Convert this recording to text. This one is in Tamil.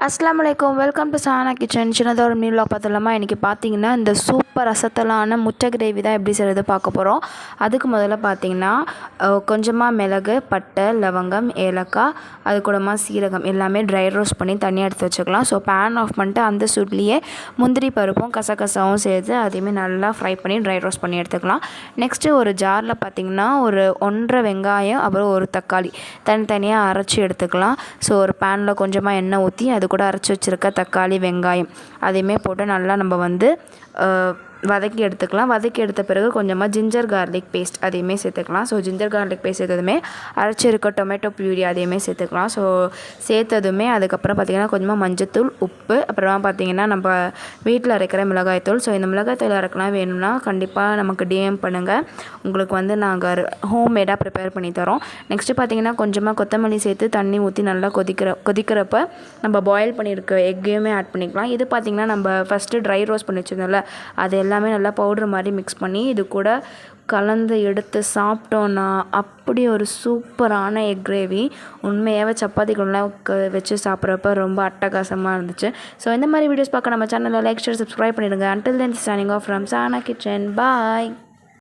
அஸ்ஸலாமு அலைக்கும். Welcome to Sana kitchen. சின்னதாக ஒரு மீல் வ்ளாக் பார்த்துலாமா? இன்றைக்கி பார்த்தீங்கன்னா இந்த சூப்பர் அசத்தலான முட்டை கிரேவி தான் எப்படி செய்கிறது பார்க்க போகிறோம். அதுக்கு முதல்ல பார்த்தீங்கன்னா கொஞ்சமாக மிளகு, பட்டை, லவங்கம், ஏலக்காய், அது கூடமா சீரகம் எல்லாமே ட்ரை ரோஸ்ட் பண்ணி தனியாக எடுத்து வச்சுக்கலாம். ஸோ பேன் ஆஃப் பண்ணிட்டு அந்த சூட்லேயே முந்திரி பருப்பும் கசகசாவும் சேர்த்து அதையுமே நல்லா ஃப்ரை பண்ணி ட்ரை ரோஸ்ட் பண்ணி எடுத்துக்கலாம். நெக்ஸ்ட்டு ஒரு ஜாரில் பார்த்திங்கன்னா ஒரு 1.5 வெங்காயம் அப்புறம் ஒரு தக்காளி தனித்தனியாக அரைச்சி எடுத்துக்கலாம். ஸோ ஒரு பேனில் கொஞ்சமாக எண்ணெய் ஊற்றி அது கூட அரைச்சி வச்சுருக்க தக்காளி, வெங்காயம் அதையுமே போட்டு நல்லா நம்ம வதக்கி எடுத்துக்கலாம். வதக்கி எடுத்த பிறகு கொஞ்சமாக ஜிஞ்சர் கார்லிக் பேஸ்ட் அதையுமே சேர்த்துக்கலாம். ஸோ ஜிஞ்சர் கார்லிக் பேஸ்ட் சேர்த்ததுமே அரைச்சிருக்க டொமேட்டோ பியூரி அதையுமே சேர்த்துக்கலாம். ஸோ சேர்த்ததுமே அதுக்கப்புறம் பார்த்திங்கன்னா கொஞ்சமாக மஞ்சத்தூள், உப்பு, அப்புறமா பார்த்திங்கன்னா நம்ம வீட்டில் அரைக்கிற மிளகாய்த்தூள். ஸோ இந்த மிளகாய்த்தூள் அரைக்கலாம் வேணும்னா கண்டிப்பாக நமக்கு டிஎம் பண்ணுங்கள். உங்களுக்கு நாங்கள் ஹோம்மேடாக ப்ரிப்பேர் பண்ணி தரோம். நெக்ஸ்ட்டு பார்த்திங்கன்னா கொஞ்சமாக கொத்தமல்லி சேர்த்து தண்ணி ஊற்றி நல்லா கொதிக்கிறப்ப நம்ம பாயில் பண்ணியிருக்க எக்கையுமே ஆட் பண்ணிக்கலாம். இது பார்த்திங்கன்னா நம்ம ஃபஸ்ட்டு ட்ரை ரோஸ்ட் பண்ணி வச்சுருந்தோம்ல, அது எல்லாமே நல்லா பவுட்ரு மாதிரி மிக்ஸ் பண்ணி இது கூட கலந்து எடுத்து சாப்பிட்டோன்னா அப்படி ஒரு சூப்பரான எக் கிரேவி. உண்மையாகவே சப்பாத்திக்குள்ளலாம் வச்சு சாப்பிட்றப்ப ரொம்ப அட்டகாசமாக இருந்துச்சு. ஸோ இந்த மாதிரி வீடியோஸ் பார்க்க நம்ம சேனலில் லைக், ஷேர், சப்ஸ்கிரைப் பண்ணிடுங்க. Until then signing off from Sana kitchen. Bye.